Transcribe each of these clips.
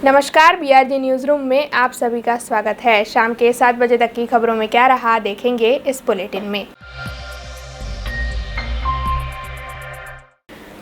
नमस्कार, BRG news room में आप सभी का स्वागत है। शाम के 7 बजे तक की खबरों में क्या रहा देखेंगे इस बुलेटिन में।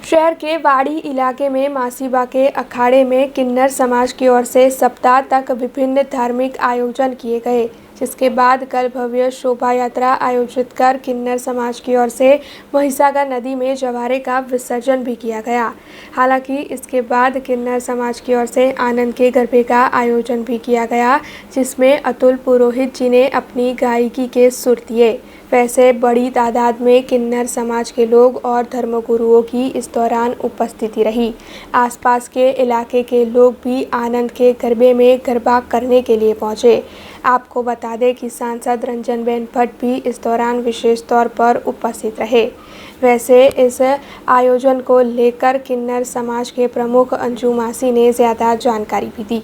शहर के वाड़ी इलाके में मासीबा के अखाड़े में किन्नर समाज की ओर से सप्ताह तक विभिन्न धार्मिक आयोजन किए गए, जिसके बाद कल भव्य शोभा यात्रा आयोजित कर किन्नर समाज की ओर से महिसागर नदी में जवारे का विसर्जन भी किया गया। हालांकि इसके बाद किन्नर समाज की ओर से आनंद के गरबे का आयोजन भी किया गया, जिसमें अतुल पुरोहित जी ने अपनी गायकी के सुर दिए। वैसे बड़ी तादाद में किन्नर समाज के लोग और धर्मगुरुओं की इस दौरान उपस्थिति रही। आसपास के इलाके के लोग भी आनंद के गरबे में गरबा करने के लिए पहुंचे। आपको बता दें कि सांसद रंजनबेन भट्ट भी इस दौरान विशेष तौर पर उपस्थित रहे। वैसे इस आयोजन को लेकर किन्नर समाज के प्रमुख अंजू मासी ने ज़्यादा जानकारी भी दी।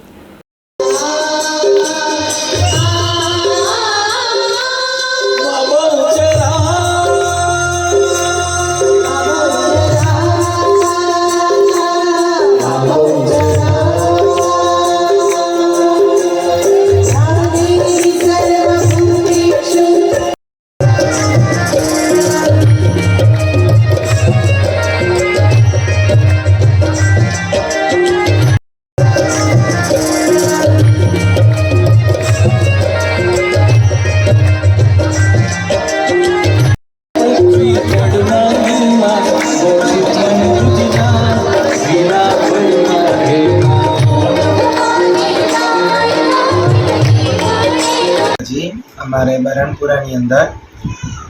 અમારે બરણપુરાની અંદર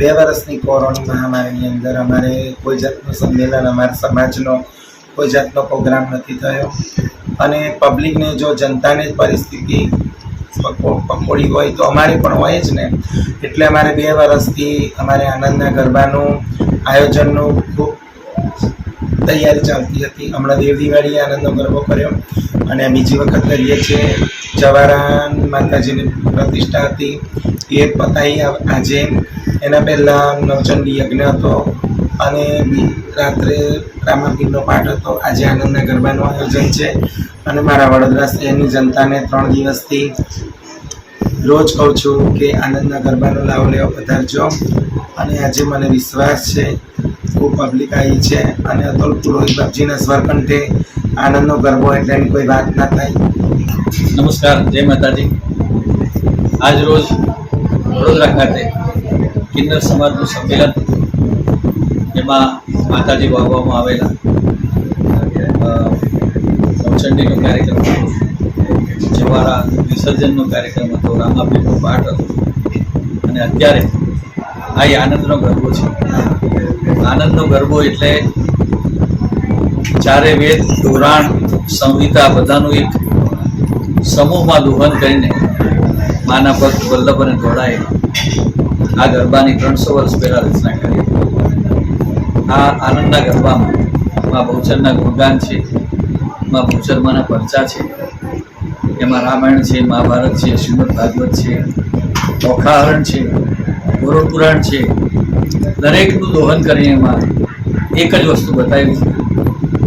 2 વર્ષની કોરોના મહામારીની અંદર અમારે કોઈ જાતનું સંમેલન અમારા સમાજનો કોઈ જાતનો પ્રોગ્રામ નથી થયો અને પબ્લિકને જો જનતાને પરિસ્થિતિ પકોડી હોય તો અમારે પણ હોય જ ને, એટલે અમારે 2 વર્ષથી અમારે આનંદના ગરબાનું આયોજનનું ખૂબ તૈયારી ચાલતી હતી। હમણાં દેવ દિવાળીએ આનંદનો ગરબો કર્યો અને બીજી વખત કરીએ છીએ। જવારા માતાજીની પ્રતિષ્ઠા હતી એ પતાવી આજે એના પહેલાં નવચંડી યજ્ઞ હતો અને રાત્રે રામાપીરનો પાઠ હતો। આજે આનંદના ગરબાનું આયોજન છે અને મારા વડોદરા શહેરની જનતાને 3 દિવસથી રોજ કહું છું કે આનંદના ગરબાનો લાવો લેવા પધારજો અને આજે મને વિશ્વાસ છે ખૂબ પબ્લિક આવી છે અને અતુલ પુરોહિત બાપજીના સ્વરકંઠે આનંદનો ગરબો એટલે એની કોઈ વાત ના થાય। નમસ્કાર, જય માતાજી। આજ રોજ વડોદરા ખાતે કિન્નર સમાજનું સંમેલન હતું, જેમાં માતાજી વાવવામાં આવેલા નવચંડીનો કાર્યક્રમ હતો, જવારા વિસર્જનનો કાર્યક્રમ હતો, રામાપીરનો પાઠ હતો અને અત્યારે આ આનંદનો ગરબો છે। આનંદનો ગરબો એટલે ચારે વેદ, પુરાણ, સંહિતા બધાનું એક સમૂહમાં દોહન કરીને માના ભક્ત વલ્લભ અને ધોળાએ આ ગરબાની 300 વર્ષ પહેલાં રચના કરી। આ આનંદના ગરબામાં મા બહુચરના ગુણગાન છે, મા બહુચરમાના પરચા છે, એમાં રામાયણ છે, મહાભારત છે, શ્રીમદ ભાગવત છે, ઓખાહરણ છે, ગરુડ પુરાણ છે, દરેકનું દોહન કરીને એમાં એક જ વસ્તુ બતાવ્યું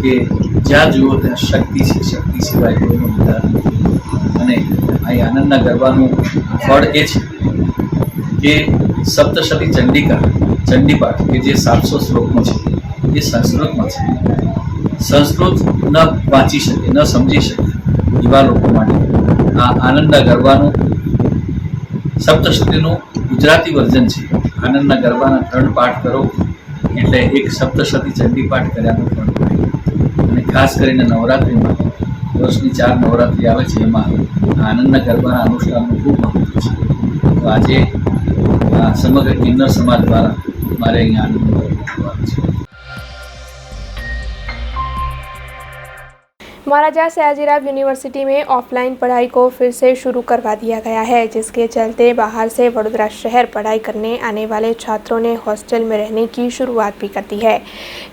કે જ્યાં જુઓ ત્યાં શક્તિ છે, શક્તિ સિવાય કોઈનો વિચાર નથી। અને આ આનંદના ગરબાનું ફળ એ છે કે સપ્તશતી ચંડિકા ચંડીપાઠ કે જે 700 શ્લોકનો છે એ સંસ્કૃતમાં છે। સંસ્કૃત ન વાંચી શકે, ન સમજી શકે એવા લોકો માટે આ આનંદના ગરબાનું સપ્તશતીનું ગુજરાતી વર્ઝન છે। આનંદના ગરબાના 3 પાઠ કરો એટલે એક સપ્તશતી ચંડીપાઠ કર્યાનું ફળ મળે। અને ખાસ કરીને નવરાત્રિમાં વર્ષની 4 નવરાત્રિ આવે છે, એમાં આનંદના ગરબાના અનુષ્ઠાનનું ખૂબ મહત્વ છે। તો આજે સમગ્ર કિન્નર સમાજ દ્વારા મારે અહીંયા આનંદનો ગરબો કરવાનો છે। महाराजा सयाजीराव यूनिवर्सिटी में ऑफलाइन पढ़ाई को फिर से शुरू करवा दिया गया है, जिसके चलते बाहर से वडोदरा शहर पढ़ाई करने आने वाले छात्रों ने हॉस्टल में रहने की शुरुआत भी कर दी है।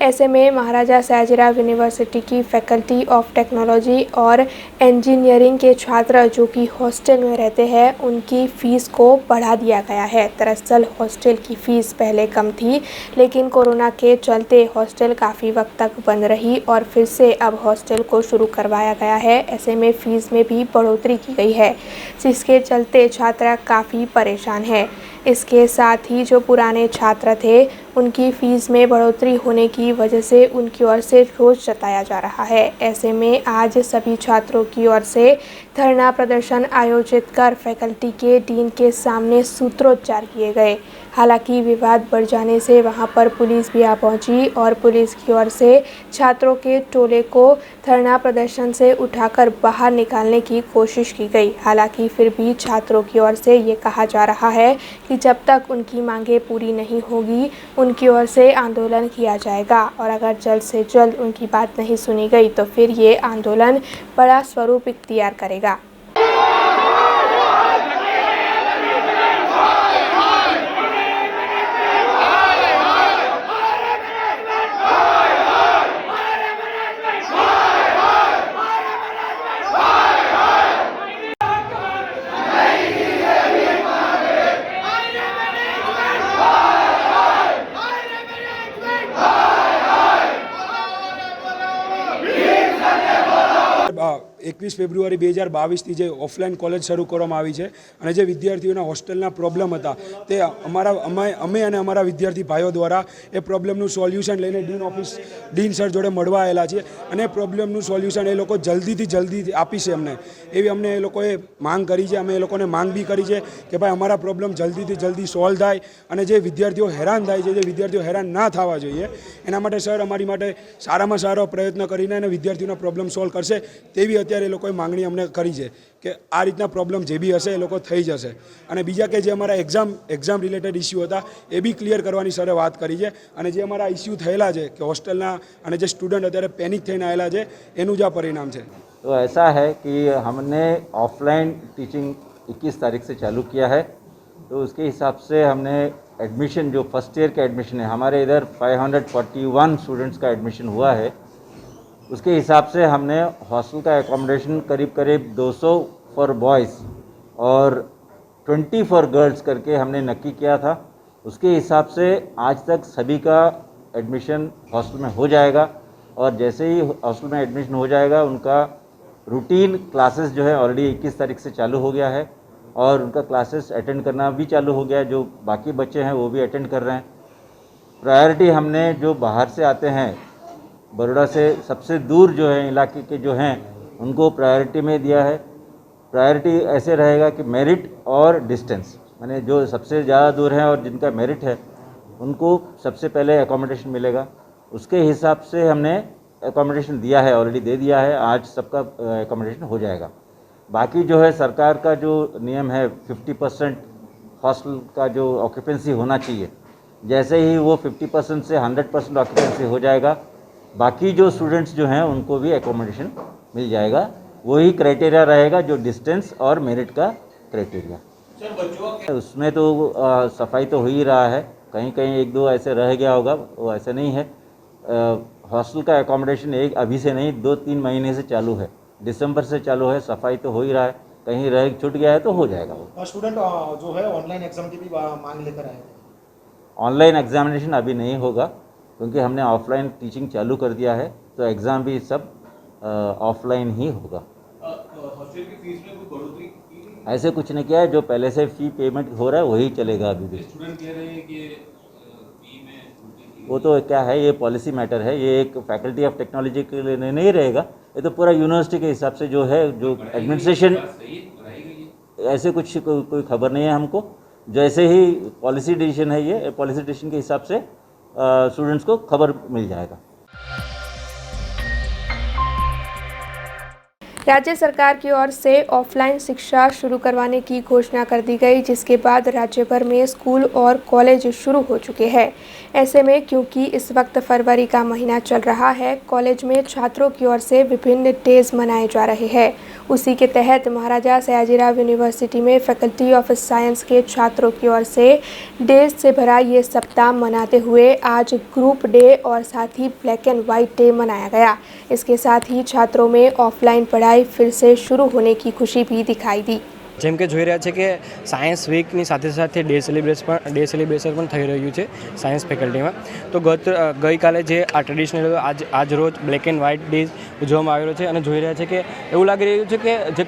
ऐसे में महाराजा सयाजीराव यूनिवर्सिटी की फैकल्टी ऑफ टेक्नोलॉजी और इंजीनियरिंग के छात्र जो कि हॉस्टल में रहते हैं, उनकी फ़ीस को बढ़ा दिया गया है। दरअसल हॉस्टल की फ़ीस पहले कम थी, लेकिन कोरोना के चलते हॉस्टल काफ़ी वक्त तक बंद रही और फिर से अब हॉस्टल को शुरू करवाया गया है। ऐसे में फीस में भी बढ़ोतरी की गई है, जिसके चलते छात्रा काफ़ी परेशान है। इसके साथ ही जो पुराने छात्र थे, उनकी फ़ीस में बढ़ोतरी होने की वजह से उनकी ओर से रोष जताया जा रहा है। ऐसे में आज सभी छात्रों की ओर से धरना प्रदर्शन आयोजित कर फैकल्टी के डीन के सामने सूत्रोच्चार किए गए। हालांकि विवाद बढ़ जाने से वहां पर पुलिस भी आ पहुंची और पुलिस की ओर से छात्रों के टोले को धरना प्रदर्शन से उठाकर बाहर निकालने की कोशिश की गई। हालांकि फिर भी छात्रों की ओर से ये कहा जा रहा है कि जब तक उनकी मांगें पूरी नहीं होगी, उनकी ओर से आंदोलन किया जाएगा और अगर जल्द से जल्द उनकी बात नहीं सुनी गई तो फिर ये आंदोलन बड़ा स्वरूप इख्तियार करेगा। એકવીસ ફેબ્રુઆરી 2022થી જે ઓફલાઈન કોલેજ શરૂ કરવામાં આવી છે અને જે વિદ્યાર્થીઓના હોસ્ટેલના પ્રોબ્લેમ હતા તે અમે અને અમારા વિદ્યાર્થી ભાઈઓ દ્વારા એ પ્રોબ્લેમનું સોલ્યુશન લઈને ડીન સર જોડે મળવા આવેલા છીએ અને પ્રોબ્લેમનું સોલ્યુશન એ લોકો જલ્દીથી જલ્દી આપીશે અમને એવી અમને એ લોકોએ માંગ કરી છે। અમે એ લોકોને માંગ બી કરી છે કે ભાઈ અમારા પ્રોબ્લેમ જલ્દીથી જલ્દી સોલ્વ થાય અને જે વિદ્યાર્થીઓ હેરાન થાય છે, જે વિદ્યાર્થીઓ હેરાન ના થવા જોઈએ એના માટે સર અમારી માટે સારામાં સારો પ્રયત્ન કરીને અને વિદ્યાર્થીઓના પ્રોબ્લેમ સોલ્વ કરશે તેવી અત્યારે એ લોકોએ માંગણી અમને કરી છે કે આ રીતના પ્રોબ્લેમ જે બી હશે એ લોકો થઈ જશે। અને બીજા કે જે અમારા એક્ઝામ રિલેટેડ ઇસ્યુ હતા એ બી ક્લિયર કરવાની સરે વાત કરી છે અને જે અમારા ઇસ્યુ થયેલા છે કે હોસ્ટેલના અને જે સ્ટુડન્ટ અત્યારે પેનિક થઈને આવેલા છે એનું જ આ પરિણામ છે। तो ऐसा है कि हमने ऑफलाइन टीचिंग 21 तारीख से चालू किया है, तो उसके हिसाब से हमने एडमिशन जो फर्स्ट ईयर का एडमिशन है हमारे इधर 541 स्टूडेंट्स का एडमिशन हुआ है। उसके हिसाब से हमने हॉस्टल का एकोमोडेशन करीब 200 फॉर बॉयज़ और 20 फॉर गर्ल्स करके हमने नक्की किया था। उसके हिसाब से आज तक सभी का एडमिशन हॉस्टल में हो जाएगा और जैसे ही हॉस्टल में एडमिशन हो जाएगा उनका रूटीन क्लासेस जो है ऑलरेडी 21 तारीख से चालू हो गया है और उनका क्लासेस अटेंड करना भी चालू हो गया है। जो बाकी बच्चे हैं वो भी अटेंड कर रहे हैं। प्रायोरिटी हमने जो बाहर से आते हैं, बड़ौदा से सबसे दूर जो है इलाके के जो हैं उनको प्रायोरिटी में दिया है। प्रायोरिटी ऐसे रहेगा कि मेरिट और डिस्टेंस, माने जो सबसे ज़्यादा दूर हैं और जिनका मेरिट है उनको सबसे पहले एकोमोडेशन मिलेगा। उसके हिसाब से हमने एकोमोडेशन दिया है, ऑलरेडी दे दिया है। आज सबका एकोमोडेशन हो जाएगा। बाकी जो है सरकार का जो नियम है 50% हॉस्टल का जो ऑक्यूपेंसी होना चाहिए, जैसे ही वो 50% से 100% ऑक्यूपेंसी हो जाएगा, बाकी जो स्टूडेंट्स जो हैं उनको भी एकोमोडेशन मिल जाएगा। वही क्राइटेरिया रहेगा जो डिस्टेंस और मेरिट का क्राइटेरिया। उसमें तो सफाई तो हो ही रहा है, कहीं कहीं एक दो ऐसे रह गया होगा, वो ऐसे नहीं है। हॉस्टल का एकोमोडेशन एक अभी से नहीं 2-3 महीने से चालू है, दिसंबर से चालू है। सफाई तो हो ही रहा है, कहीं रह छूट गया है तो हो जाएगा। वो स्टूडेंट जो है ऑनलाइन एग्जाम की भी मांग लेकर आए हैं। ऑनलाइन एग्जामिनेशन अभी नहीं होगा क्योंकि हमने ऑफलाइन टीचिंग चालू कर दिया है, तो एग्ज़ाम भी सब ऑफलाइन ही होगा। हॉस्टल की फीस में कोई बढ़ोतरी ऐसे कुछ नहीं किया है, जो पहले से फ़ी पेमेंट हो रहा है वही चलेगा अभी भी। स्टूडेंट कह रहे हैं कि फी में वो तो क्या है, ये पॉलिसी मैटर है, ये एक फैकल्टी ऑफ टेक्नोलॉजी के लिए नहीं रहेगा, ये तो पूरा यूनिवर्सिटी के हिसाब से जो है, जो एडमिनिस्ट्रेशन, ऐसे कुछ कोई खबर नहीं है हमको। जैसे ही पॉलिसी डिसीजन है, ये पॉलिसी डिसीजन के हिसाब से स्टूडेंट्स को खबर मिल जाएगा। राज्य सरकार की ओर से ऑफलाइन शिक्षा शुरू करवाने की घोषणा कर दी गई, जिसके बाद राज्य भर में स्कूल और कॉलेज शुरू हो चुके हैं। ऐसे में क्योंकि इस वक्त फरवरी का महीना चल रहा है, कॉलेज में छात्रों की ओर से विभिन्न डेज मनाए जा रहे हैं। उसी के तहत महाराजा सयाजीराव यूनिवर्सिटी में फैकल्टी ऑफ साइंस के छात्रों की ओर से डेज से भरा ये सप्ताह मनाते हुए आज ग्रुप डे और साथ ही ब्लैक एंड वाइट डे मनाया गया। इसके साथ ही छात्रों में ऑफलाइन पढ़ाई फिर से शुरू होने की खुशी भी दिखाई दी। જેમ કે જોઈ રહ્યા છે કે સાયન્સ વીકની સાથે સાથે ડે સેલિબ્રેશન પણ થઈ રહ્યું છે સાયન્સ ફેકલ્ટીમાં. તો ગઈકાલે જે આ ટ્રેડિશનલ આજ રોજ બ્લેક એન્ડ વ્હાઇટ ડે ઉજવવામાં આવેલો છે અને જોઈ રહ્યા છે કે એવું લાગી રહ્યું છે કે જે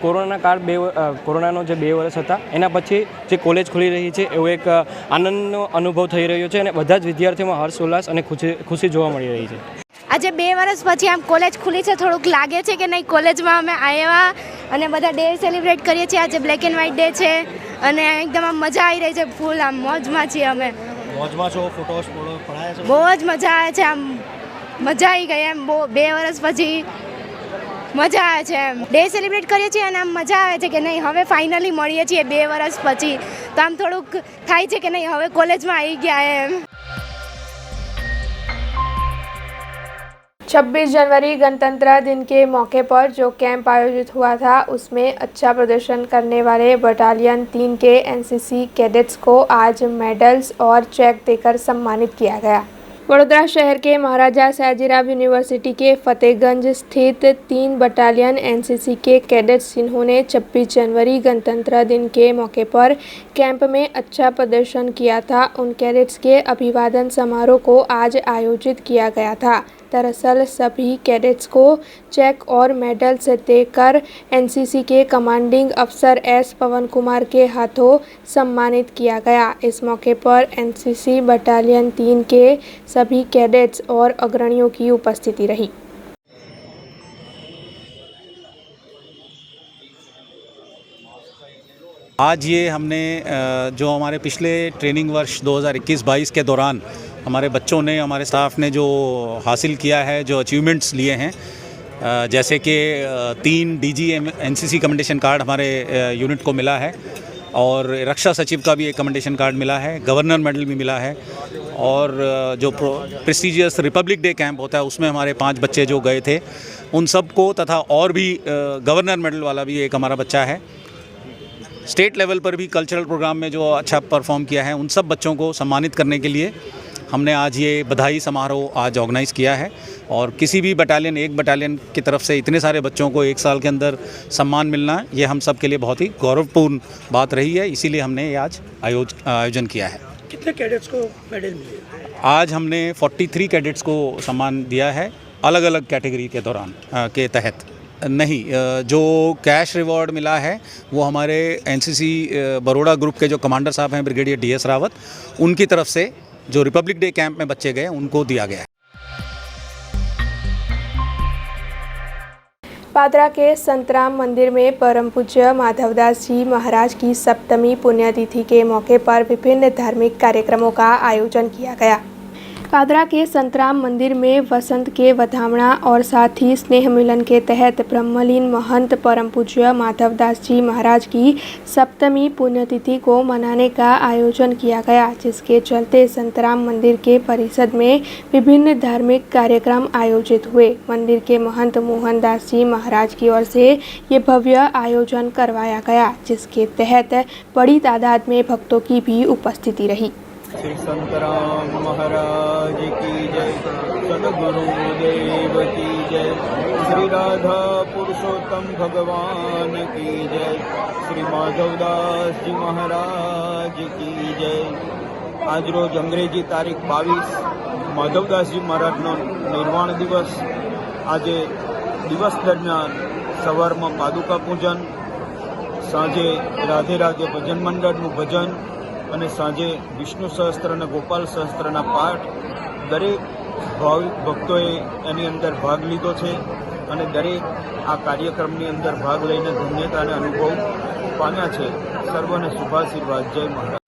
કોરોનાનો જે 2 વર્ષ હતા એના પછી જે કોલેજ ખુલી રહી છે એવો એક આનંદનો અનુભવ થઈ રહ્યો છે અને બધા જ વિદ્યાર્થીઓમાં હર્ષ ઉલ્લાસ અને ખુશી જોવા મળી રહી છે. આજે 2 વર્ષ પછી આમ કોલેજ ખુલી છે, થોડુંક લાગે છે કે નહીં કોલેજમાં અમે આવ્યા અને બધા ડે સેલિબ્રેટ કરીએ છીએ. આજે બ્લેક એન્ડ વ્હાઇટ ડે છે અને એકદમ આમ મજા આવી રહી છે, ફૂલ આમ મોજમાં છીએ અમે. મોજમાં છો? ફોટોસ પડાયા છો? બહુ જ મજા આવે છે, આમ મજા આવી ગઈ એમ. 2 વર્ષ પછી મજા આવે છે એમ. ડે સેલિબ્રેટ કરીએ છીએ અને આમ મજા આવે છે કે નહીં હવે ફાઇનલી મળીએ છીએ 2 વર્ષ પછી. તો આમ થોડુંક થાય છે કે નહીં હવે કોલેજમાં આવી ગયા એમ. 26 जनवरी गणतंत्र दिन के मौके पर जो कैंप आयोजित हुआ था उसमें अच्छा प्रदर्शन करने वाले बटालियन 3 के एनसीसी कैडेट्स को आज मेडल्स और चेक देकर सम्मानित किया गया. वडोदरा शहर के महाराजा सयाजीराव यूनिवर्सिटी के फतेहगंज स्थित 3 बटालियन एनसीसी के कैडेट्स जिन्होंने 26 जनवरी गणतंत्र दिन के मौके पर कैंप में अच्छा प्रदर्शन किया था, उन कैडेट्स के अभिवादन समारोह को आज आयोजित किया गया था. दरअसल सभी कैडेट्स को चेक और मेडल्स देकर एनसीसी के कमांडिंग अफसर एस पवन कुमार के हाथों सम्मानित किया गया. इस मौके पर एनसीसी बटालियन 3 के सभी कैडेट्स और अग्रणियों की उपस्थिति रही. आज ये हमने जो हमारे पिछले ट्रेनिंग वर्ष 2021-22 के दौरान हमारे बच्चों ने, हमारे स्टाफ ने जो हासिल किया है, जो अचीवमेंट्स लिए हैं, जैसे कि 3 डीजी एनसीसी कमेंडेशन कार्ड हमारे यूनिट को मिला है और रक्षा सचिव का भी एक कमेंडेशन कार्ड मिला है, गवर्नर मेडल भी मिला है और जो प्रेस्टिजियस रिपब्लिक डे कैंप होता है उसमें हमारे 5 बच्चे जो गए थे उन सब को, तथा और भी गवर्नर मेडल वाला भी एक हमारा बच्चा है. स्टेट लेवल पर भी कल्चरल प्रोग्राम में जो अच्छा परफॉर्म किया है उन सब बच्चों को सम्मानित करने के लिए हमने आज ये बधाई समारोह आज ऑर्गेनाइज़ किया है. और किसी भी एक बटालियन की तरफ से इतने सारे बच्चों को 1 साल के अंदर सम्मान मिलना, ये हम सब के लिए बहुत ही गौरवपूर्ण बात रही है. इसीलिए हमने ये आज आयोजन किया है. कितने कैडेट्स को मेडल मिले? आज हमने 43 कैडेट्स को सम्मान दिया है, अलग अलग कैटेगरी के दौरान के तहत. नहीं, जो कैश रिवॉर्ड मिला है वो हमारे एनसीसी बरोड़ा ग्रुप के जो कमांडर साहब हैं, ब्रिगेडियर DS रावत, उनकी तरफ से जो रिपब्लिक डे कैंप में बच्चे गए उनको दिया गया है. पादरा के संतराम मंदिर में परम पूज्य माधवदास जी महाराज की 7वीं पुण्यतिथि के मौके पर विभिन्न धार्मिक कार्यक्रमों का आयोजन किया गया. पादरा के संतराम मंदिर में वसंत के वधामणा और साथ ही स्नेह मिलन के तहत ब्रह्मलीन महंत परम पूज्य माधवदास जी महाराज की 7वीं पुण्यतिथि को मनाने का आयोजन किया गया, जिसके चलते संतराम मंदिर के परिसर में विभिन्न धार्मिक कार्यक्रम आयोजित हुए. मंदिर के महंत मोहनदास जी महाराज की ओर से ये भव्य आयोजन करवाया गया, जिसके तहत बड़ी तादाद में भक्तों की भी उपस्थिति रही. श्री संतराम महाराज की जय, सद्गुरुदेव की जय, श्री राधा पुरुषोत्तम भगवान की जय, श्री माधवदास जी महाराज की जय. आज रोज अंग्रेजी तारीख 22 माधवदास जी महाराजનો નિર્વાણ દિવસ. આજે દિવસ દરમિયાન સવારમાં પાદુકા પૂજન, સાંજે રાધે રાધે ભજન મંડળનું ભજન અને સાંજે વિષ્ણુ સહસ્ત્ર અને ગોપાલ સહસ્ત્રના પાઠ દરેક ભાવિક ભક્તોએ એની અંદર ભાગ લીધો છે અને દરેક આ કાર્યક્રમની અંદર ભાગ લઈને ધન્યતાને અનુભવ પામ્યા છે. સર્વને શુભાશીર્વાદ. જય મહારાજ.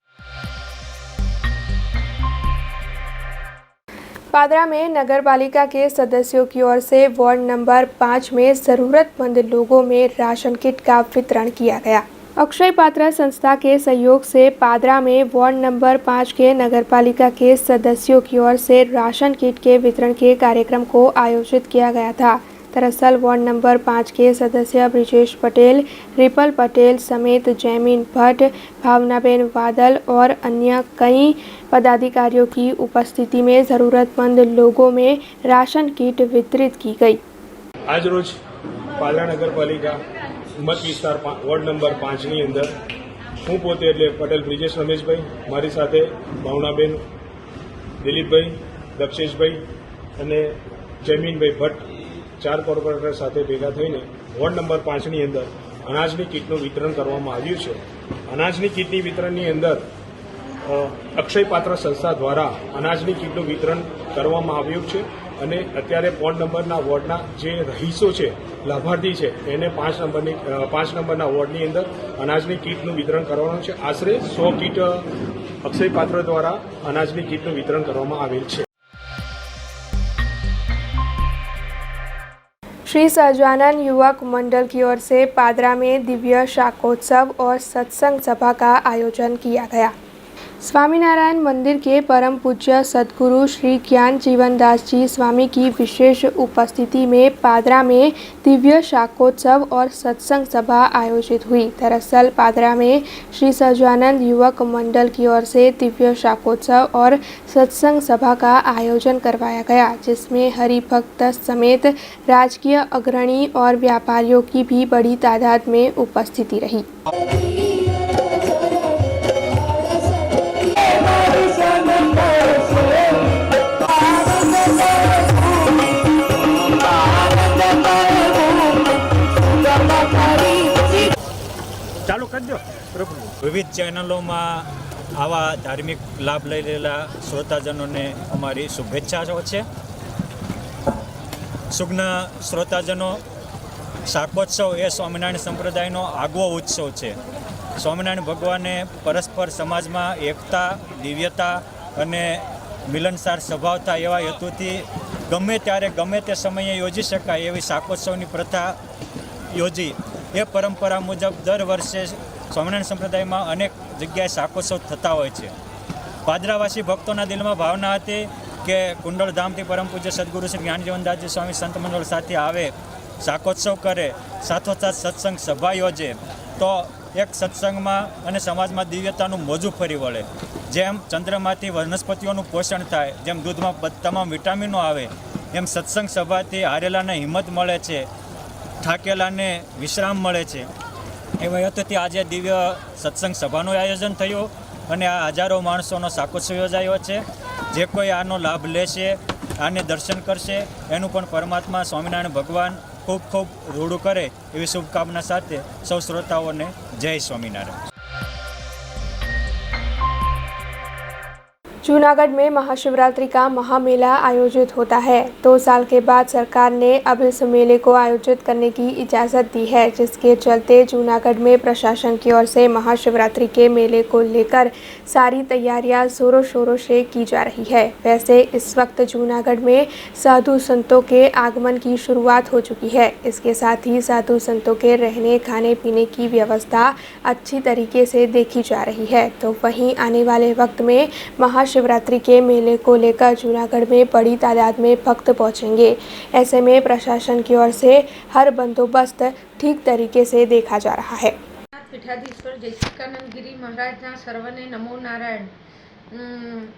पादरा में नगरपालिका के सदस्यों की ओर से वार्ड नंबर 5 में ज़रूरतमंद लोगों में राशन किट का वितरण किया गया. अक्षय पात्रा संस्था के सहयोग से पादरा में वार्ड नंबर 5 के नगरपालिका के सदस्यों की ओर से राशन किट के वितरण के कार्यक्रम को आयोजित किया गया था. दरअसल वार्ड नंबर 5 के सदस्य ब्रिजेश पटेल, रिपल पटेल समेत जैमीन भट्ट, भावनाबेन वादल और अन्य कई पदाधिकारियों की उपस्थिति में ज़रूरतमंद लोगों में राशन किट वितरित की गई. आज रोज पादरा नगरपालिका મત વિસ્તાર વોર્ડ નંબર 5ની અંદર હું પોતે એટલે પટેલ બ્રિજેશ રમેશભાઈ, મારી સાથે ભાવનાબેન, દિલીપભાઈ, દક્ષેશભાઈ અને જયમીનભાઈ ભટ્ટ 4 કોર્પોરેટર સાથે ભેગા થઈને વોર્ડ નંબર 5ની અંદર અનાજની કીટનું વિતરણ કરવામાં આવ્યું છે. અનાજની કીટની વિતરણની અંદર અક્ષય પાત્ર સંસ્થા દ્વારા અનાજની કીટનું વિતરણ કરવામાં આવ્યું છે અને અત્યારે 5 નંબરના વોર્ડના જે રહીશો છે, લાભાર્થી છે, એને 5 નંબરના વોર્ડની અંદર અનાજની કીટનું વિતરણ કરવાનું છે. આશરે 100 કીટ અક્ષય પાત્ર દ્વારા અનાજની કીટનું વિતરણ કરવામાં આવેલ છે. श्री सहजानंद युवक मंडल की ओर से पादरा में दिव्य शाकोत्सव और सत्संग सभा का आयोजन किया गया. स्वामीनारायण मंदिर के परम पूज्य सद्गुरु श्री ज्ञान जीवन दास जी स्वामी की विशेष उपस्थिति में पादरा में दिव्य शाकोत्सव और सत्संग सभा आयोजित हुई. दरअसल पादरा में श्री सहजानंद युवक मंडल की ओर से दिव्य शाकोत्सव और सत्संग सभा का आयोजन करवाया गया, जिसमें हरिभक्त समेत राजकीय अग्रणी और व्यापारियों की भी बड़ी तादाद में उपस्थिति रही. વિવિધ ચેનલોમાં આવા ધાર્મિક લાભ લઈ રહેલા શ્રોતાજનોને અમારી શુભેચ્છાઓ છે. સુજ્ઞ શ્રોતાજનો, શાકોત્સવ એ સ્વામિનારાયણ સંપ્રદાયનો આગવો ઉત્સવ છે. સ્વામિનારાયણ ભગવાને પરસ્પર સમાજમાં એકતા, દિવ્યતા અને મિલનસાર સ્વભાવ થાય એવા હેતુથી ગમે ત્યારે ગમે તે સમયે યોજી શકાય એવી શાકોત્સવની પ્રથા યોજી. એ પરંપરા મુજબ દર વર્ષે સ્વામિનારાયણ સંપ્રદાયમાં અનેક જગ્યાએ શાકોત્સવ થતા હોય છે. પાદરાવાસી ભક્તોના દિલમાં ભાવના હતી કે કુંડળધામથી પરમ પૂજ્ય સદગુરુ શ્રી જ્ઞાનજીવનદાસજી સ્વામી સંત મંડળ સાથે આવે, શાકોત્સવ કરે, સાથોસાથ સત્સંગ સભા યોજે, તો એક સત્સંગમાં અને સમાજમાં દિવ્યતાનું મોજું ફરી વળે. જેમ ચંદ્રમાંથી વનસ્પતિઓનું પોષણ થાય, જેમ દૂધમાં તમામ વિટામિનો આવે, એમ સત્સંગ સભાથી હારેલાને હિંમત મળે છે, થાકેલાને વિશ્રામ મળે છે. એવા હેતુથી આજે દિવ્ય સત્સંગ સભાનું આયોજન થયું અને આ હજારો માણસોનો શાકોત્સવ યોજાયો છે. જે કોઈ આનો લાભ લેશે, આને દર્શન કરશે, એનું પણ પરમાત્મા સ્વામિનારાયણ ભગવાન ખૂબ ખૂબ રૂડું કરે એવી શુભકામના સાથે સૌ શ્રોતાઓને જય સ્વામિનારાયણ. जूनागढ़ में महाशिवरात्रि का महामेला आयोजित होता है. 2 साल के बाद सरकार ने अब इस मेले को आयोजित करने की इजाज़त दी है, जिसके चलते जूनागढ़ में प्रशासन की ओर से महाशिवरात्रि के मेले को लेकर सारी तैयारियां ज़ोरों शोरों से की जा रही है. वैसे इस वक्त जूनागढ़ में साधु संतों के आगमन की शुरुआत हो चुकी है. इसके साथ ही साधु संतों के रहने खाने पीने की व्यवस्था अच्छी तरीके से देखी जा रही है. तो वहीं आने वाले वक्त में महाशिवरात्रि के मेले को लेकर जूनागढ़ में बड़ी तादाद में भक्त पहुंचेंगे. ऐसे में प्रशासन की ओर से हर बंदोबस्त ठीक तरीके से देखा जा रहा है. પીઠાધીશ્વર જયસિકાનંદ ગિરી મહારાજના સર્વને નમો નારાયણ.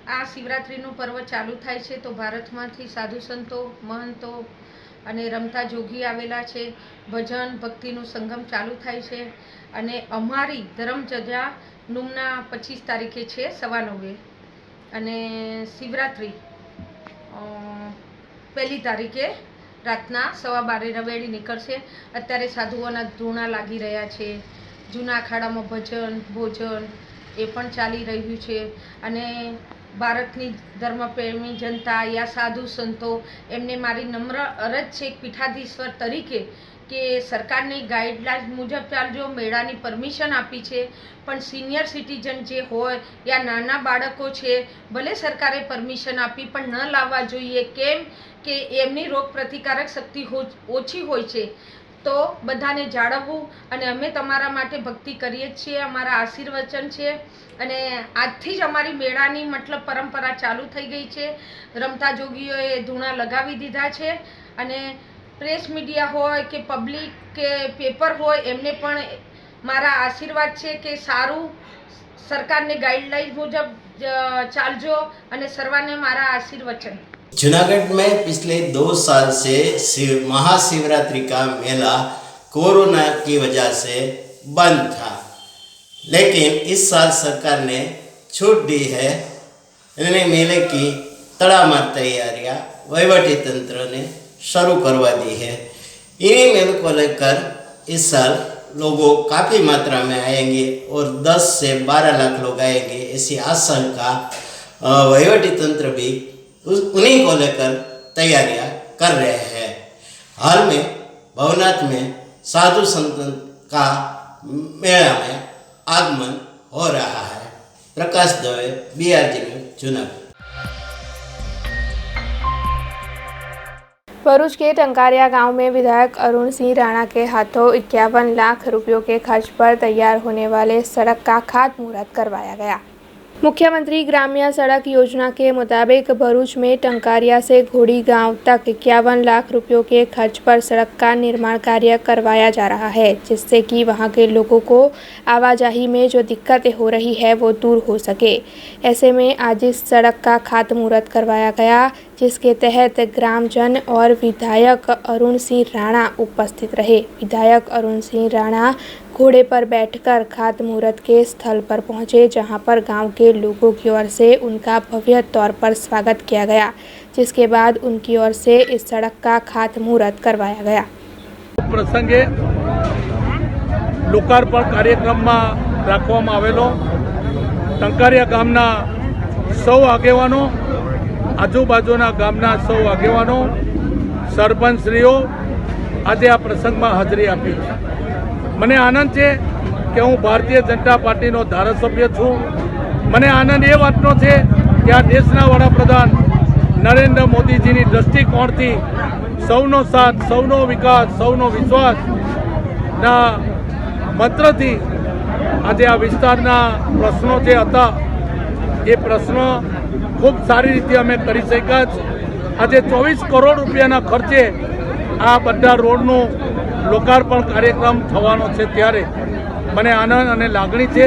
આ શિવરાત્રિનું પર્વ ચાલુ થાય છે તો ભારતમાંથી સાધુ સંતો, મહંતો અને રમતા જોગી આવેલા છે. ભજન ભક્તિનું સંગમ ચાલુ થાય છે અને અમારી ધર્મજજા નુમના 25 તારીખે છે 9:15 અને શિવરાત્રિ 1 તારીખે રાતના 12:15 રવેડી નીકળશે. અત્યારે સાધુઓના ધૂણા લાગી રહ્યા છે. જૂના અખાડામાં ભજન ભોજન એ પણ ચાલી રહ્યું છે અને ભારતની ધર્મપ્રેમી જનતા યા સાધુ સંતો એમને મારી નમ્ર અરજ છે એક પીઠાધીશ્વર તરીકે કે સરકારની ગાઈડલાઇન મુજબ ચાલજો. મેળાની પરમિશન આપી છે, પણ સિનિયર સિટીઝન જે હોય યા નાના બાળકો છે, ભલે સરકારે પરમિશન આપી પણ ન લાવવા જોઈએ. કેમ કે એમની રોગ પ્રતિકારક શક્તિ ઓછી હોય છે. તો બધાને જાળવવું અને અમે તમારા માટે ભક્તિ કરીએ જ છીએ. અમારા આશીર્વચન છે અને આજથી જ અમારી મેળાની મતલબ પરંપરા ચાલુ થઈ ગઈ છે. રમતા જોગીઓએ ધૂણા લગાવી દીધા છે અને પ્રેસ મીડિયા હોય કે પબ્લિક કે પેપર હોય એમને પણ મારા આશીર્વાદ છે કે સારું સરકારની ગાઈડલાઇન મુજબ ચાલજો અને સર્વાને મારા આશીર્વચન. जूनागढ़ में पिछले 2 साल से महाशिवरात्रि का मेला कोरोना की वजह से बंद था, लेकिन इस साल सरकार ने छूट दी है। इन्हें मेले की तड़ामार तैयारियां वहीवटी तंत्र ने शुरू करवा दी है। इन्हीं मेलों को लेकर इस साल लोगों काफ़ी मात्रा में आएंगे और 10 से 12 लाख लोग आएंगे, ऐसी आशंका वहीवटी तंत्र भी उन्हीं को लेकर तैयारियां कर रहे हैं। हाल में भवनाथ में साधु संतन का मेला में आगमन हो रहा है। प्रकाश दवे, BRG न्यूज़, जूनागढ़। भरूच के टंकारिया गांव में विधायक अरुण सिंह राणा के हाथों 51 लाख रुपयों के खर्च पर तैयार होने वाले सड़क का खातमुहूर्त करवाया गया। मुख्यमंत्री ग्राम्य सड़क योजना के मुताबिक भरूच में टंकारिया से घोड़ी गांव तक 51 लाख रुपयों के खर्च पर सड़क का निर्माण कार्य करवाया जा रहा है, जिससे कि वहां के लोगों को आवाजाही में जो दिक्कतें हो रही है वो दूर हो सके। ऐसे में आज इस सड़क का खातमुहूर्त करवाया गया, जिसके तहत ग्रामजन और विधायक अरुण सिंह राणा उपस्थित रहे। विधायक अरुण सिंह राणा घोड़े पर बैठकर खातमुहूर्त के स्थल पर पहुंचे, जहां पर गांव के लोगों की ओर से उनका भव्य तौर पर स्वागत किया गया, जिसके बाद उनकी ओर से इस सड़क का खातमुहूर्त करवाया गया। प्रसंगे लोकार्पण कार्यक्रम में राखवामां आवेलो टंकारिया गामना सौ आगेवानो, आजूबाजूना गामना सौ आगेवानो, सरपंचश्रीओ आज आ प्रसंग में हाजरी आपी। મને આનંદ છે કે હું ભારતીય જનતા પાર્ટીનો ધારાસભ્ય છું। મને આનંદ એ વાતનો છે કે આ દેશના વડાપ્રધાન નરેન્દ્ર મોદીજીની દૃષ્ટિકોણથી સૌનો સાથ, સૌનો વિકાસ, સૌનો વિશ્વાસના મંત્રથી આજે આ વિસ્તારના પ્રશ્નો જે હતા એ પ્રશ્નો ખૂબ સારી રીતે અમે કરી શક્યા છે। આજે 24 કરોડ રૂપિયાના ખર્ચે આ બધા રોડનું लोकार्पण कार्यक्रम थवानो छे, त्यारे मने आनंद अने लागणी छे।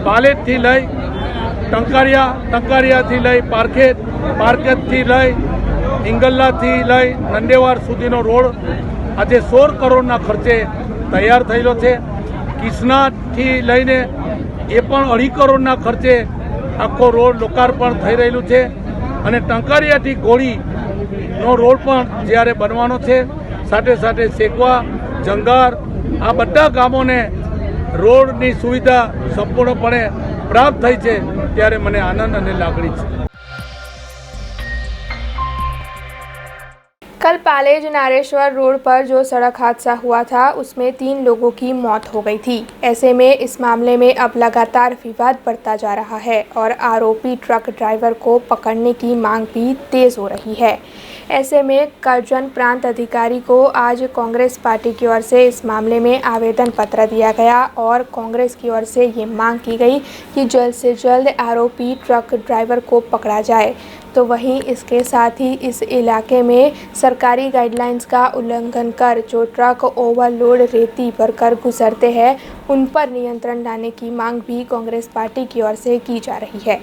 पालेट थी लई टंकारिया, टंकारिया थी लई पारखेत, पारखेत थी लई इंगल्ला थी लई नंदेवार सुधीनो रोड आज 16 करोड़ना खर्चे तैयार थयेलो छे। किसना थी लईने ए पण 2.5 करोड़ना खर्चे आखो रोड लोकार्पण थई रहेलुं छे अने टंकारिया थी घोड़ी नो रोड पण ज्यारे बनवानो छे। साथे साथे सेकवा, जंगार आ बधा गामोने रोडनी सुविधा संपूर्णपणे प्राप्त थई छे, त्यारे मने आनंद अने लागणी छे। कल पालेज नारेश्वर रोड पर जो सड़क हादसा हुआ था उसमें 3 लोगों की मौत हो गई थी। ऐसे में इस मामले में अब लगातार विवाद बढ़ता जा रहा है और आरोपी ट्रक ड्राइवर को पकड़ने की मांग भी तेज हो रही है। ऐसे में करजन प्रांत अधिकारी को आज कांग्रेस पार्टी की ओर से इस मामले में आवेदन पत्र दिया गया और कांग्रेस की ओर से ये मांग की गई कि जल्द से जल्द आरोपी ट्रक ड्राइवर को पकड़ा जाए। तो वहीं इसके साथ ही इस इलाके में सरकारी गाइडलाइंस का उल्लंघन कर जो ट्रक ओवरलोड रेती भरकर गुजरते हैं उन पर नियंत्रण लाने की मांग भी कांग्रेस पार्टी की ओर से की जा रही है।